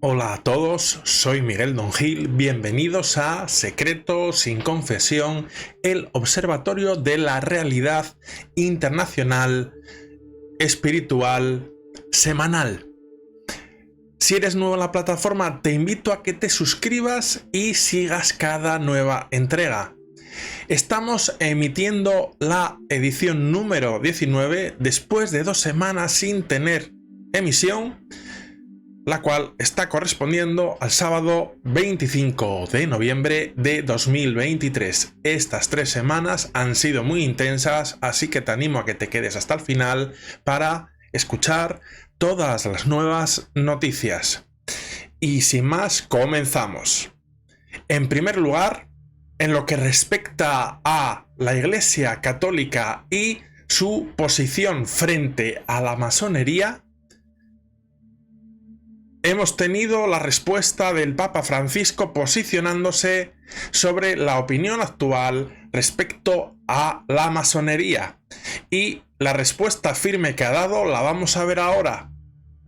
Hola a todos, soy Miguel Don Gil, bienvenidos a Secreto sin Confesión, el observatorio de la realidad internacional espiritual semanal. Si eres nuevo en la plataforma, te invito a que te suscribas y sigas cada nueva entrega. Estamos emitiendo la edición número 19 después de 2 semanas sin tener emisión, la cual está correspondiendo al sábado 25 de noviembre de 2023. Estas 3 semanas han sido muy intensas, así que te animo a que te quedes hasta el final para escuchar todas las nuevas noticias. Y sin más, comenzamos. En primer lugar, en lo que respecta a la Iglesia Católica y su posición frente a la masonería, hemos tenido la respuesta del Papa Francisco posicionándose sobre la opinión actual respecto a la masonería. Y la respuesta firme que ha dado la vamos a ver ahora.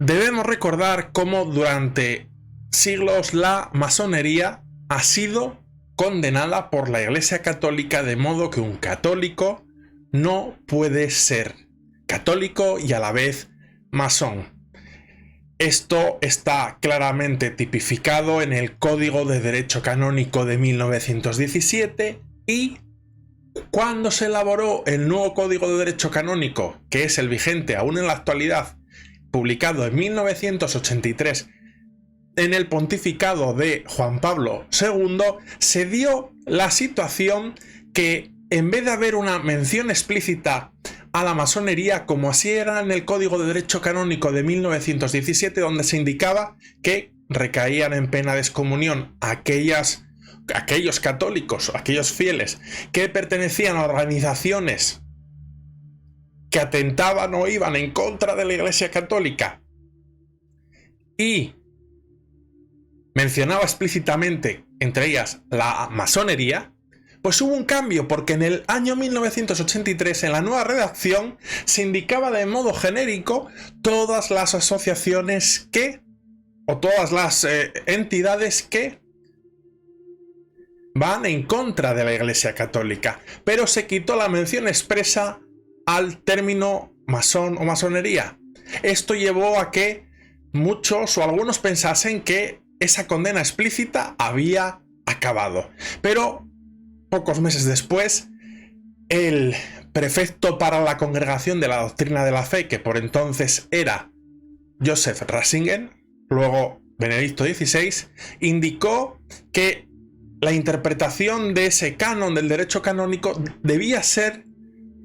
Debemos recordar cómo durante siglos la masonería ha sido condenada por la Iglesia Católica, de modo que un católico no puede ser católico y a la vez masón. Esto está claramente tipificado en el Código de Derecho Canónico de 1917 y cuando se elaboró el nuevo Código de Derecho Canónico, que es el vigente aún en la actualidad, publicado en 1983 en el pontificado de Juan Pablo II, se dio la situación que en vez de haber una mención explícita a la masonería, como así era en el Código de Derecho Canónico de 1917, donde se indicaba que recaían en pena de excomunión aquellos católicos, aquellos fieles que pertenecían a organizaciones que atentaban o iban en contra de la Iglesia Católica, y mencionaba explícitamente entre ellas la masonería, pues hubo un cambio, porque en el año 1983, en la nueva redacción, se indicaba de modo genérico todas las asociaciones o todas las entidades que van en contra de la Iglesia Católica, pero se quitó la mención expresa al término masón o masonería. Esto llevó a que muchos o algunos pensasen que esa condena explícita había acabado, pero pocos meses después, el prefecto para la Congregación de la Doctrina de la Fe, que por entonces era Joseph Ratzinger, luego Benedicto XVI, indicó que la interpretación de ese canon del derecho canónico debía ser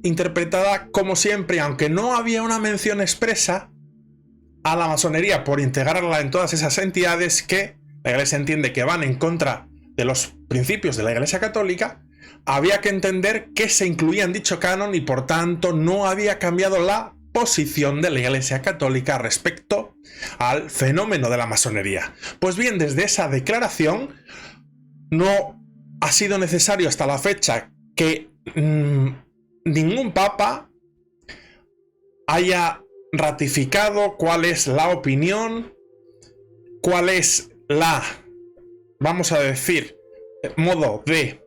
interpretada como siempre, aunque no había una mención expresa a la masonería por integrarla en todas esas entidades que la Iglesia entiende que van en contra de los principios de la Iglesia Católica. Había que entender que se incluía en dicho canon y por tanto no había cambiado la posición de la Iglesia Católica respecto al fenómeno de la masonería. Pues bien, desde esa declaración no ha sido necesario hasta la fecha que ningún papa haya ratificado cuál es la opinión, cuál es vamos a decir, modo de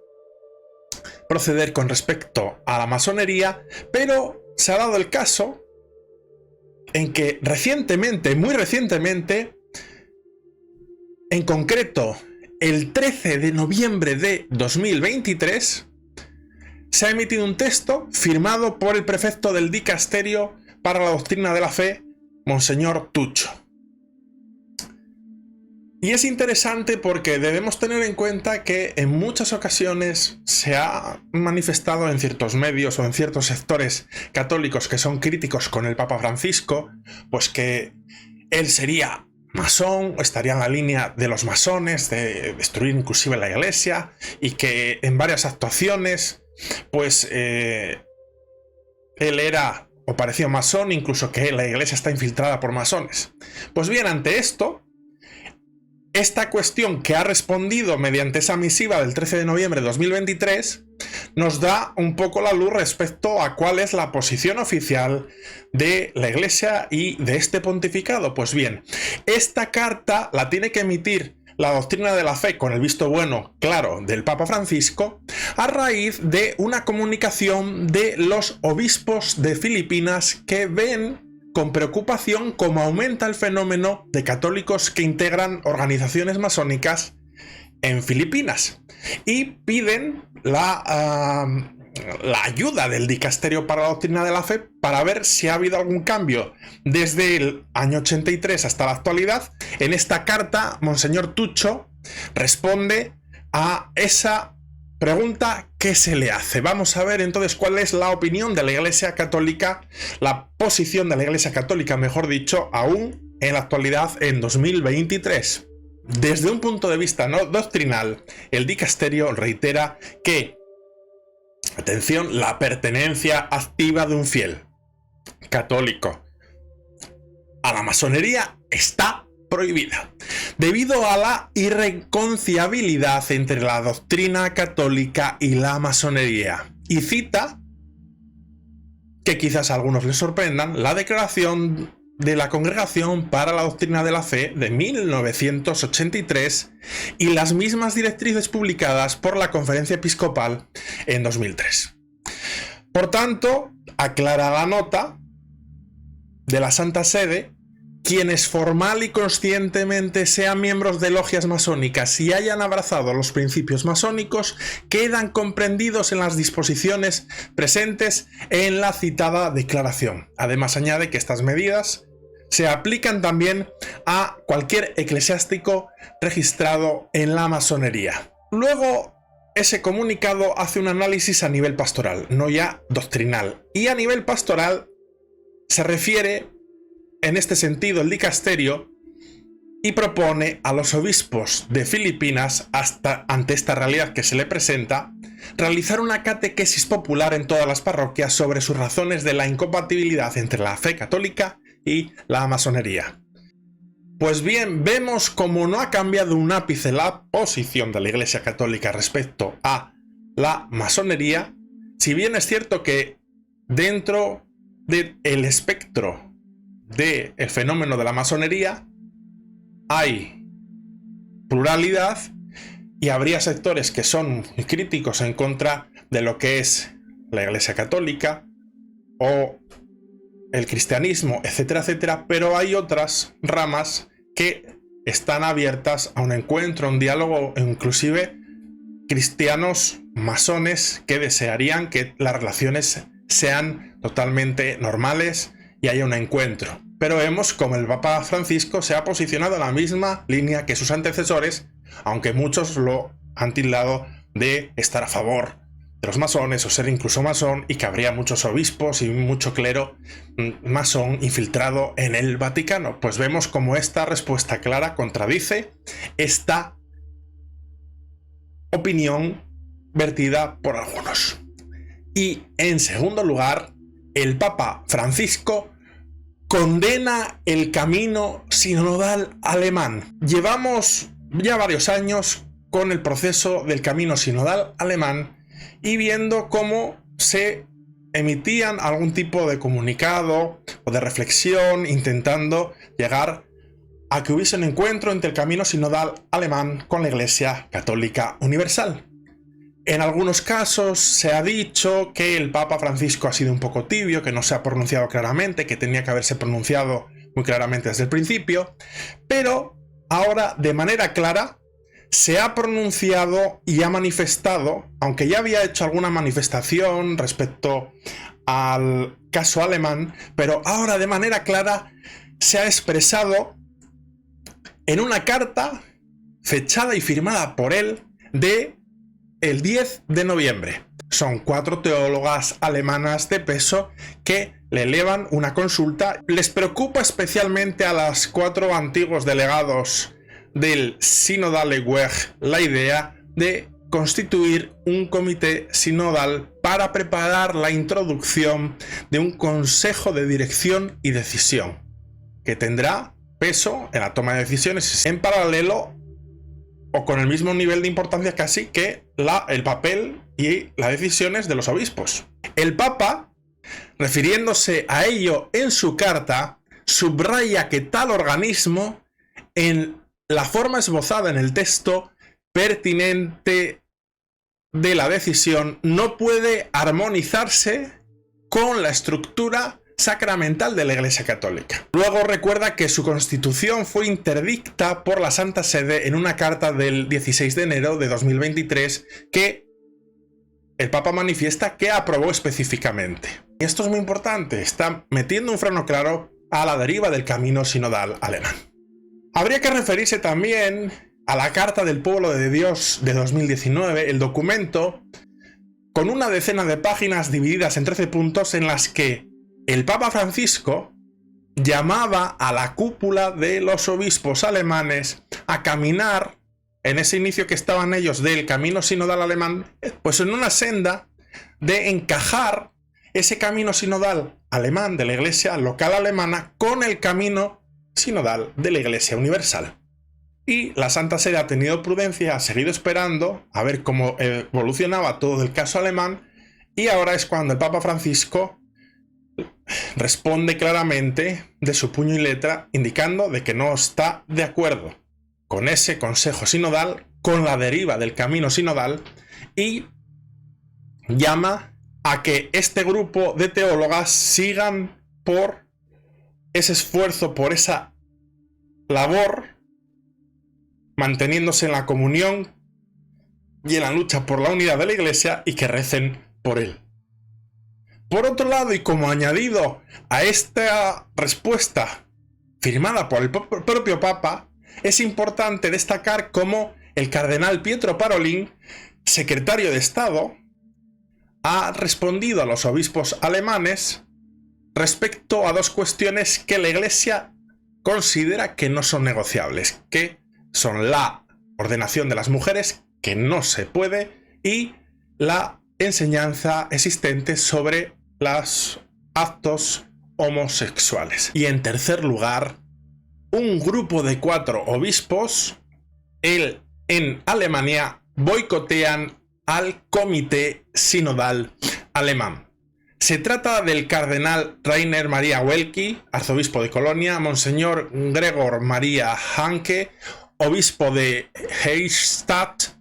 proceder con respecto a la masonería, pero se ha dado el caso en que recientemente, muy recientemente, en concreto el 13 de noviembre de 2023, se ha emitido un texto firmado por el prefecto del Dicasterio para la Doctrina de la Fe, Monseñor Tucho. Y es interesante porque debemos tener en cuenta que en muchas ocasiones se ha manifestado en ciertos medios o en ciertos sectores católicos que son críticos con el Papa Francisco, pues que él sería masón o estaría en la línea de los masones, de destruir inclusive la Iglesia, y que en varias actuaciones pues él era o parecía masón, incluso que la Iglesia está infiltrada por masones. Pues bien, ante esto, esta cuestión que ha respondido mediante esa misiva del 13 de noviembre de 2023 nos da un poco la luz respecto a cuál es la posición oficial de la Iglesia y de este pontificado. Pues bien, esta carta la tiene que emitir la doctrina de la fe con el visto bueno, claro, del Papa Francisco, a raíz de una comunicación de los obispos de Filipinas que ven con preocupación cómo aumenta el fenómeno de católicos que integran organizaciones masónicas en Filipinas y piden la ayuda del Dicasterio para la Doctrina de la Fe para ver si ha habido algún cambio desde el año 83 hasta la actualidad. En esta carta, Monseñor Tucho responde a esa pregunta que se le hace. Vamos a ver entonces cuál es la opinión de la Iglesia Católica, la posición de la Iglesia Católica, mejor dicho, aún en la actualidad en 2023. Desde un punto de vista no doctrinal, el dicasterio reitera que, atención, la pertenencia activa de un fiel católico a la masonería está prohibida, debido a la irreconciliabilidad entre la doctrina católica y la masonería. Y cita, que quizás a algunos les sorprendan, la declaración de la Congregación para la Doctrina de la Fe de 1983 y las mismas directrices publicadas por la Conferencia Episcopal en 2003. Por tanto, aclara la nota de la Santa Sede: quienes formal y conscientemente sean miembros de logias masónicas y hayan abrazado los principios masónicos quedan comprendidos en las disposiciones presentes en la citada declaración. Además, añade que estas medidas se aplican también a cualquier eclesiástico registrado en la masonería. Luego, ese comunicado hace un análisis a nivel pastoral, no ya doctrinal. Y a nivel pastoral se refiere, en este sentido, el dicasterio y propone a los obispos de Filipinas, ante esta realidad que se le presenta, realizar una catequesis popular en todas las parroquias sobre sus razones de la incompatibilidad entre la fe católica y la masonería. Pues bien, vemos como no ha cambiado un ápice la posición de la Iglesia Católica respecto a la masonería, si bien es cierto que dentro del espectro del fenómeno de la masonería hay pluralidad y habría sectores que son críticos en contra de lo que es la Iglesia Católica o el cristianismo, etcétera, etcétera, pero hay otras ramas que están abiertas a un encuentro, a un diálogo, e inclusive cristianos masones que desearían que las relaciones sean totalmente normales y haya un encuentro. Pero vemos como el Papa Francisco se ha posicionado en la misma línea que sus antecesores, aunque muchos lo han tildado de estar a favor de los masones o ser incluso masón, y que habría muchos obispos y mucho clero masón infiltrado en el Vaticano. Pues vemos como esta respuesta clara contradice esta opinión vertida por algunos. Y en segundo lugar, el Papa Francisco condena el camino sinodal alemán. Llevamos ya varios años con el proceso del camino sinodal alemán y viendo cómo se emitían algún tipo de comunicado o de reflexión intentando llegar a que hubiese un encuentro entre el camino sinodal alemán con la Iglesia Católica Universal. En algunos casos se ha dicho que el Papa Francisco ha sido un poco tibio, que no se ha pronunciado claramente, que tenía que haberse pronunciado muy claramente desde el principio, pero ahora de manera clara se ha pronunciado y ha manifestado, aunque ya había hecho alguna manifestación respecto al caso alemán, pero ahora de manera clara se ha expresado en una carta fechada y firmada por él de el 10 de noviembre. Son 4 teólogas alemanas de peso que le elevan una consulta. Les preocupa especialmente a las 4 antiguos delegados del Synodale Weg la idea de constituir un comité sinodal para preparar la introducción de un consejo de dirección y decisión que tendrá peso en la toma de decisiones. En paralelo, o con el mismo nivel de importancia casi que el papel y las decisiones de los obispos. El Papa, refiriéndose a ello en su carta, subraya que tal organismo, en la forma esbozada en el texto pertinente de la decisión, no puede armonizarse con la estructura sacramental de la Iglesia Católica. Luego recuerda que su constitución fue interdicta por la Santa Sede en una carta del 16 de enero de 2023 que el Papa manifiesta que aprobó específicamente. Y esto es muy importante, está metiendo un freno claro a la deriva del camino sinodal alemán. Habría que referirse también a la Carta del Pueblo de Dios de 2019, el documento con una decena de páginas divididas en 13 puntos en las que el Papa Francisco llamaba a la cúpula de los obispos alemanes a caminar en ese inicio que estaban ellos del camino sinodal alemán, pues en una senda de encajar ese camino sinodal alemán de la Iglesia local alemana con el camino sinodal de la Iglesia universal. Y la Santa Sede ha tenido prudencia, ha seguido esperando a ver cómo evolucionaba todo el caso alemán, y ahora es cuando el Papa Francisco responde claramente de su puño y letra, indicando de que no está de acuerdo con ese consejo sinodal, con la deriva del camino sinodal, y llama a que este grupo de teólogas sigan por ese esfuerzo, por esa labor, manteniéndose en la comunión y en la lucha por la unidad de la Iglesia, y que recen por él. Por otro lado, y como añadido a esta respuesta firmada por el propio Papa, es importante destacar cómo el cardenal Pietro Parolin, secretario de Estado, ha respondido a los obispos alemanes respecto a dos cuestiones que la Iglesia considera que no son negociables, que son la ordenación de las mujeres, que no se puede, y la enseñanza existente sobre los actos homosexuales. Y en tercer lugar, un grupo de 4 obispos en Alemania boicotean al Comité Sinodal Alemán. Se trata del cardenal Rainer Maria Welki, arzobispo de Colonia, Monseñor Gregor Maria Hanke, obispo de Eichstätt,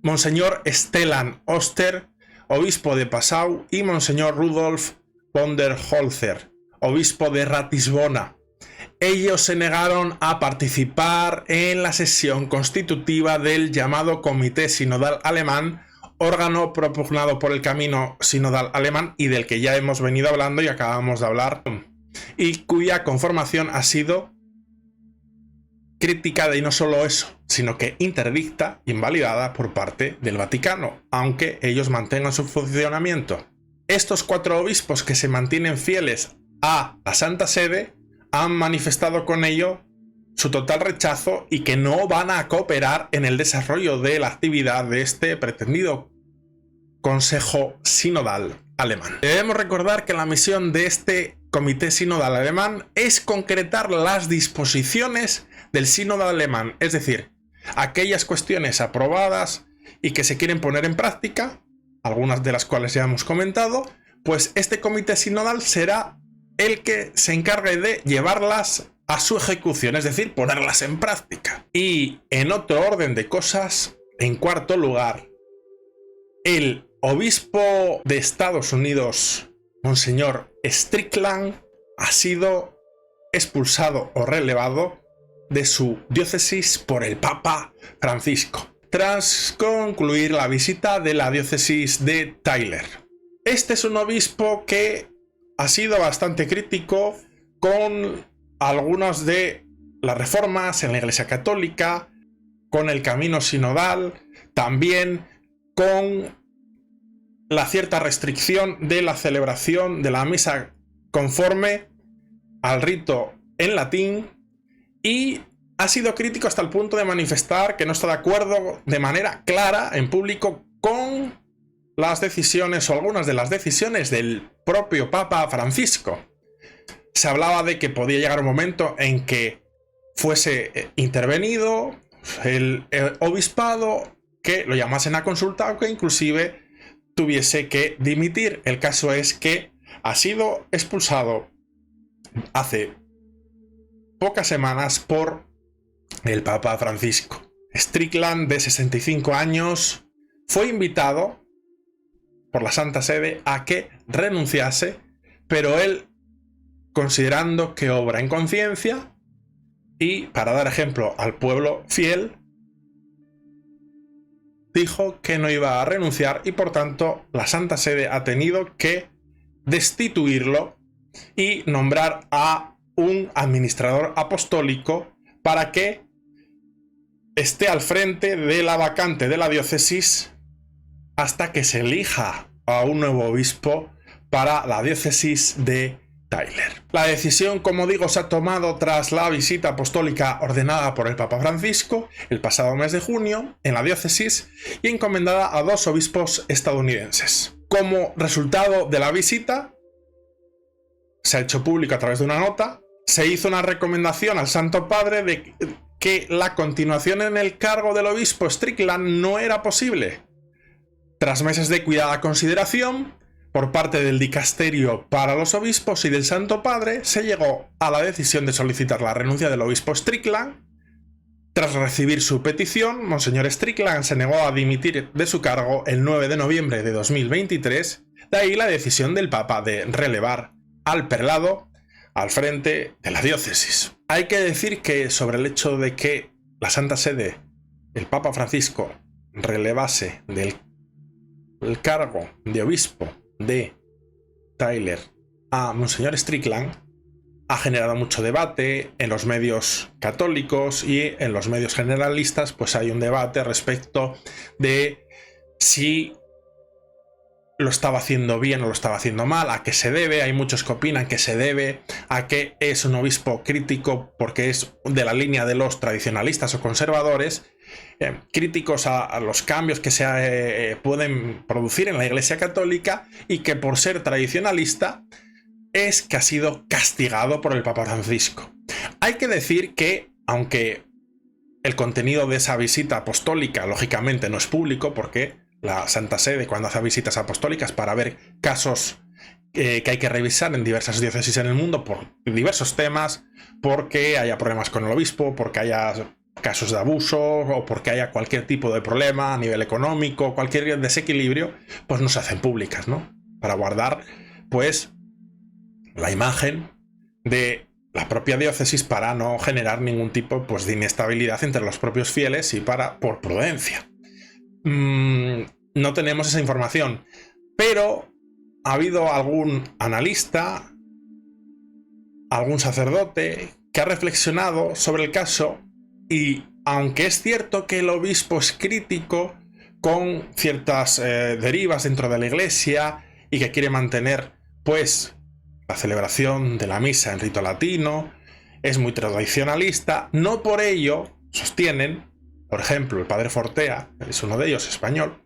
Monseñor Stellan Oster, obispo de Passau, y Monseñor Rudolf von der Holzer, obispo de Ratisbona. Ellos se negaron a participar en la sesión constitutiva del llamado Comité Sinodal Alemán, órgano propugnado por el camino sinodal alemán y del que ya hemos venido hablando y acabamos de hablar, y cuya conformación ha sido criticada, y no solo eso, sino que interdicta e invalidada por parte del Vaticano, aunque ellos mantengan su funcionamiento. Estos 4 obispos que se mantienen fieles a la Santa Sede han manifestado con ello su total rechazo y que no van a cooperar en el desarrollo de la actividad de este pretendido Consejo Sinodal Alemán. Debemos recordar que la misión de este Comité Sinodal Alemán es concretar las disposiciones del Sínodo Alemán, es decir, aquellas cuestiones aprobadas y que se quieren poner en práctica, algunas de las cuales ya hemos comentado, pues este Comité Sinodal será el que se encargue de llevarlas a su ejecución, es decir, ponerlas en práctica. Y en otro orden de cosas, en cuarto lugar, el obispo de Estados Unidos, Monseñor Strickland, ha sido expulsado o relevado de su diócesis por el Papa Francisco, tras concluir la visita de la diócesis de Tyler. Este es un obispo que ha sido bastante crítico con algunas de las reformas en la Iglesia Católica, con el camino sinodal, también con la cierta restricción de la celebración de la misa conforme al rito en latín, y ha sido crítico hasta el punto de manifestar que no está de acuerdo de manera clara en público con las decisiones o algunas de las decisiones del propio Papa Francisco. Se hablaba de que podía llegar un momento en que fuese intervenido, el obispado, que lo llamasen a consulta o que inclusive tuviese que dimitir. El caso es que ha sido expulsado hace pocas semanas por el Papa Francisco. Strickland, de 65 años, fue invitado por la Santa Sede a que renunciase, pero él, considerando que obra en conciencia y para dar ejemplo al pueblo fiel, dijo que no iba a renunciar y por tanto la Santa Sede ha tenido que destituirlo y nombrar a un administrador apostólico para que esté al frente de la vacante de la diócesis hasta que se elija a un nuevo obispo para la diócesis de Tyler. La decisión, como digo, se ha tomado tras la visita apostólica ordenada por el Papa Francisco el pasado mes de junio en la diócesis y encomendada a 2 obispos estadounidenses. Como resultado de la visita, se ha hecho público a través de una nota, se hizo una recomendación al Santo Padre de que la continuación en el cargo del obispo Strickland no era posible. Tras meses de cuidada consideración por parte del Dicasterio para los Obispos y del Santo Padre, se llegó a la decisión de solicitar la renuncia del obispo Strickland. Tras recibir su petición, Monseñor Strickland se negó a dimitir de su cargo el 9 de noviembre de 2023, de ahí la decisión del Papa de relevar al prelado al frente de la diócesis. Hay que decir que sobre el hecho de que la Santa Sede, el Papa Francisco, relevase del cargo de obispo de Tyler a Monseñor Strickland, ha generado mucho debate en los medios católicos y en los medios generalistas. Pues hay un debate respecto de si lo estaba haciendo bien o lo estaba haciendo mal, a qué se debe. Hay muchos que opinan que se debe a que es un obispo crítico porque es de la línea de los tradicionalistas o conservadores, críticos a los cambios que se pueden producir en la Iglesia Católica, y que por ser tradicionalista es que ha sido castigado por el Papa Francisco. Hay que decir que, aunque el contenido de esa visita apostólica lógicamente no es público, porque la Santa Sede, cuando hace visitas apostólicas para ver casos que hay que revisar en diversas diócesis en el mundo por diversos temas, porque haya problemas con el obispo, porque haya casos de abuso o porque haya cualquier tipo de problema a nivel económico, cualquier desequilibrio, pues no se hacen públicas, ¿no? Para guardar, pues, la imagen de la propia diócesis, para no generar ningún tipo, pues, de inestabilidad entre los propios fieles y por prudencia. No tenemos esa información, pero ha habido algún analista, algún sacerdote que ha reflexionado sobre el caso, y aunque es cierto que el obispo es crítico con ciertas derivas dentro de la Iglesia y que quiere mantener, pues, la celebración de la misa en rito latino, es muy tradicionalista, no por ello sostienen, por ejemplo, el padre Fortea, es uno de ellos, español,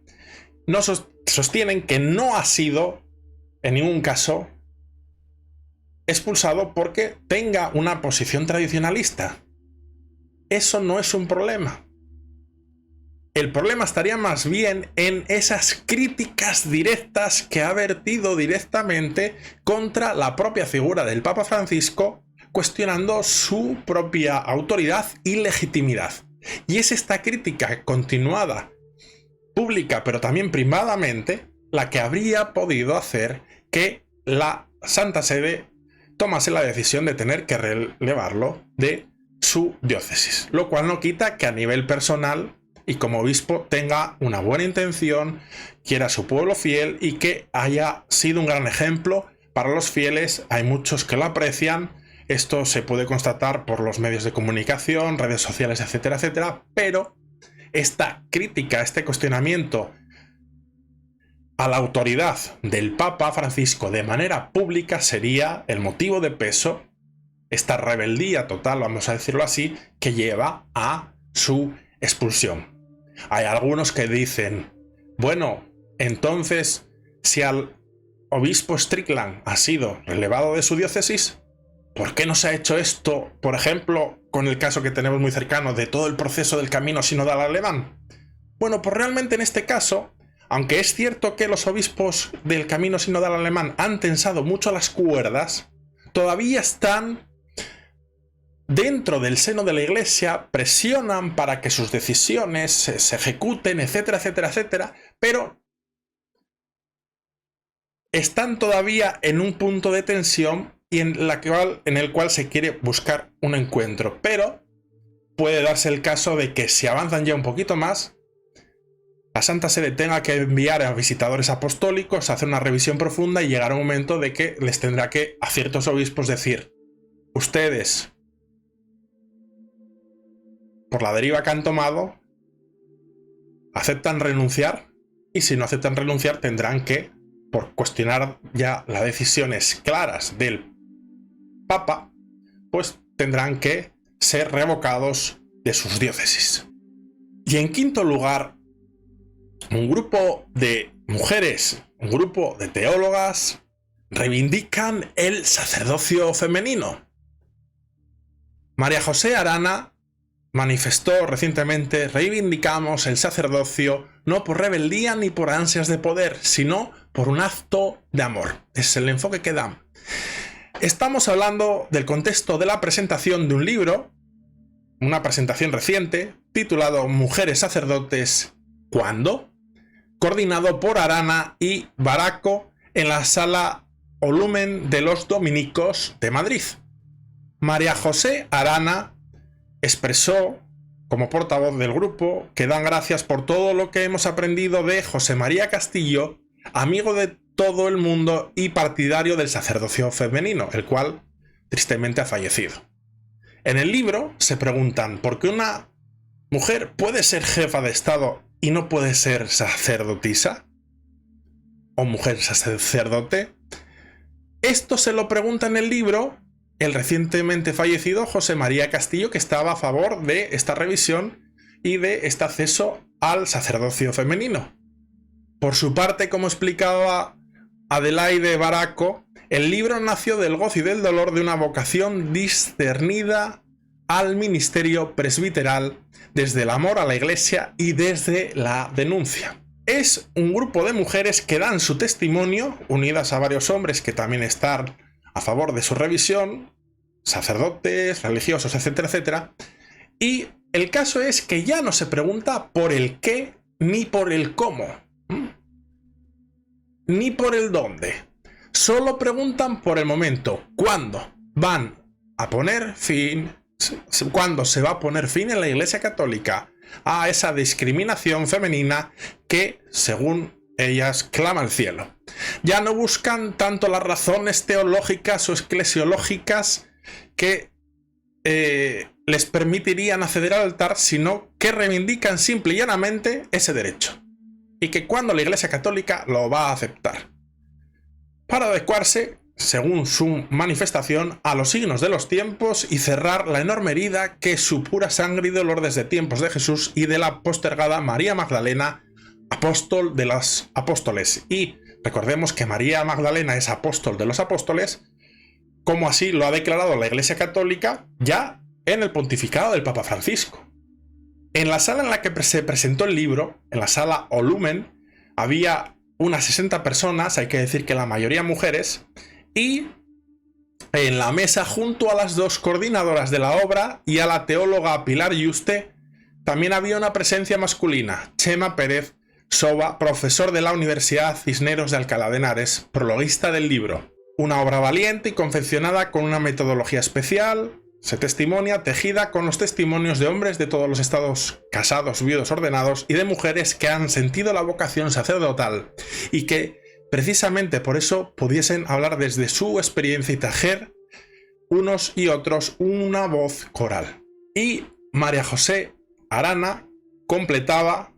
no sostienen que no ha sido en ningún caso expulsado porque tenga una posición tradicionalista. Eso no es un problema. El problema estaría más bien en esas críticas directas que ha vertido directamente contra la propia figura del Papa Francisco, cuestionando su propia autoridad y legitimidad. Y es esta crítica continuada, pública pero también privadamente, la que habría podido hacer que la Santa Sede tomase la decisión de tener que relevarlo de su diócesis. Lo cual no quita que a nivel personal y como obispo tenga una buena intención, quiera a su pueblo fiel y que haya sido un gran ejemplo para los fieles. Hay muchos que lo aprecian. Esto se puede constatar por los medios de comunicación, redes sociales, etcétera, etcétera. Pero esta crítica, este cuestionamiento a la autoridad del Papa Francisco de manera pública sería el motivo de peso, esta rebeldía total, vamos a decirlo así, que lleva a su expulsión. Hay algunos que dicen, bueno, entonces, si al obispo Strickland ha sido relevado de su diócesis, ¿por qué no se ha hecho esto, por ejemplo, con el caso que tenemos muy cercano de todo el proceso del camino sinodal alemán? Bueno, pues realmente en este caso, aunque es cierto que los obispos del camino sinodal alemán han tensado mucho las cuerdas, todavía están dentro del seno de la Iglesia, presionan para que sus decisiones se ejecuten, etcétera, etcétera, etcétera, pero están todavía en un punto de tensión y en el cual se quiere buscar un encuentro. Pero puede darse el caso de que si avanzan ya un poquito más, la Santa Sede tenga que enviar a visitadores apostólicos, hacer una revisión profunda y llegará un momento de que les tendrá que a ciertos obispos decir: ustedes, por la deriva que han tomado, aceptan renunciar, y si no aceptan renunciar tendrán que, por cuestionar ya las decisiones claras del Papa, pues tendrán que ser revocados de sus diócesis. Y en quinto lugar, un grupo de mujeres, un grupo de teólogas, reivindican el sacerdocio femenino. María José Arana manifestó recientemente: reivindicamos el sacerdocio no por rebeldía ni por ansias de poder, sino por un acto de amor. Ese es el enfoque que dan. Estamos hablando del contexto de la presentación de un libro, una presentación reciente, titulado Mujeres sacerdotes, ¿cuándo?, coordinado por Arana y Baraco en la Sala Olumen de los Dominicos de Madrid. María José Arana expresó, como portavoz del grupo, que dan gracias por todo lo que hemos aprendido de José María Castillo, amigo de todo el mundo y partidario del sacerdocio femenino, el cual tristemente ha fallecido. En el libro se preguntan por qué una mujer puede ser jefa de Estado y no puede ser sacerdotisa o mujer sacerdote. Esto se lo pregunta en el libro el recientemente fallecido José María Castillo, que estaba a favor de esta revisión y de este acceso al sacerdocio femenino. Por su parte, como explicaba Adelaide Baraco, el libro nació del gozo y del dolor de una vocación discernida al ministerio presbiteral desde el amor a la Iglesia y desde la denuncia. Es un grupo de mujeres que dan su testimonio, unidas a varios hombres que también están a favor de su revisión, sacerdotes, religiosos, etcétera, etcétera. Y el caso es que ya no se pregunta por el qué ni por el cómo, ni por el dónde. Solo preguntan por el momento: ¿cuándo van a poner fin, cuándo se va a poner fin en la Iglesia Católica a esa discriminación femenina que, según ellas, clama al cielo? Ya no buscan tanto las razones teológicas o eclesiológicas que les permitirían acceder al altar, sino que reivindican simple y llanamente ese derecho, y que cuando la Iglesia Católica lo va a aceptar, para adecuarse, según su manifestación, a los signos de los tiempos y cerrar la enorme herida que su pura sangre y dolor desde tiempos de Jesús y de la postergada María Magdalena, apóstol de los apóstoles. Y recordemos que María Magdalena es apóstol de los apóstoles, como así lo ha declarado la Iglesia Católica ya en el pontificado del Papa Francisco. En la sala en la que se presentó el libro, en la sala Olumen, había unas 60 personas, hay que decir que la mayoría mujeres, y en la mesa, junto a las dos coordinadoras de la obra y a la teóloga Pilar Yuste, también había una presencia masculina: Chema Pérez Soba, profesor de la Universidad Cisneros de Alcalá de Henares, prologuista del libro. Una obra valiente y confeccionada con una metodología especial, se testimonia, tejida con los testimonios de hombres de todos los estados, casados, viudos, ordenados, y de mujeres que han sentido la vocación sacerdotal y que, precisamente por eso, pudiesen hablar desde su experiencia y tejer unos y otros una voz coral. Y María José Arana completaba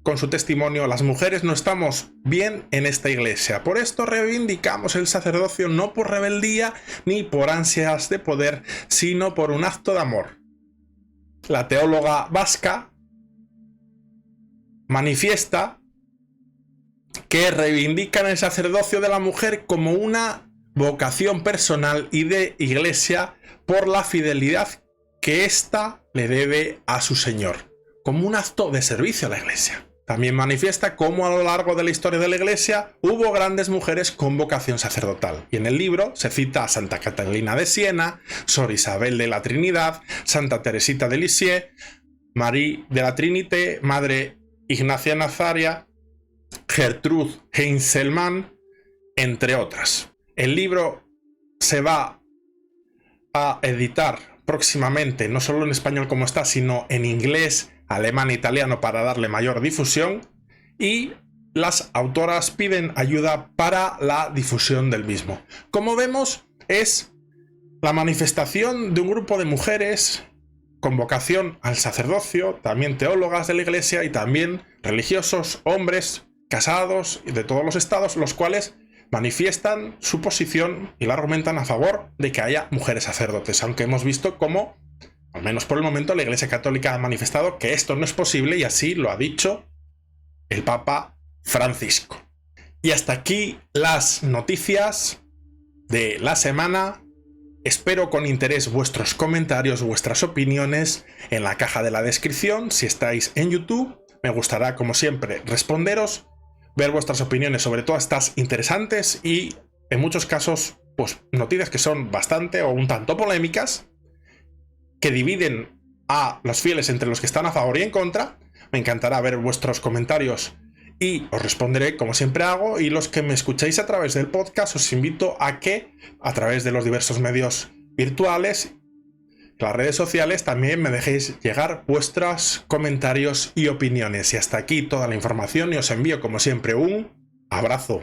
con su testimonio: las mujeres no estamos bien en esta iglesia, por esto reivindicamos el sacerdocio no por rebeldía ni por ansias de poder, sino por un acto de amor. La teóloga vasca manifiesta que reivindican el sacerdocio de la mujer como una vocación personal y de iglesia por la fidelidad que ésta le debe a su Señor, como un acto de servicio a la Iglesia. También manifiesta cómo a lo largo de la historia de la Iglesia hubo grandes mujeres con vocación sacerdotal. Y en el libro se cita a Santa Catalina de Siena, Sor Isabel de la Trinidad, Santa Teresita de Lisieux, Marie de la Trinité, Madre Ignacia Nazaria, Gertrude Heinzelmann, entre otras. El libro se va a editar próximamente, no solo en español como está, sino en inglés, alemán e italiano para darle mayor difusión, y las autoras piden ayuda para la difusión del mismo. Como vemos, es la manifestación de un grupo de mujeres con vocación al sacerdocio, también teólogas de la Iglesia y también religiosos, hombres casados y de todos los estados, los cuales manifiestan su posición y la argumentan a favor de que haya mujeres sacerdotes, aunque hemos visto cómo, al menos por el momento, la Iglesia Católica ha manifestado que esto no es posible y así lo ha dicho el Papa Francisco. Y hasta aquí las noticias de la semana. Espero con interés vuestros comentarios, vuestras opiniones en la caja de la descripción. Si estáis en YouTube, me gustará, como siempre, responderos, ver vuestras opiniones sobre todas estas interesantes y, en muchos casos, pues noticias que son bastante o un tanto polémicas, que dividen a los fieles entre los que están a favor y en contra. Me encantará ver vuestros comentarios y os responderé como siempre hago, y los que me escucháis a través del podcast os invito a que a través de los diversos medios virtuales, las redes sociales, también me dejéis llegar vuestros comentarios y opiniones. Y hasta aquí toda la información y os envío como siempre un abrazo.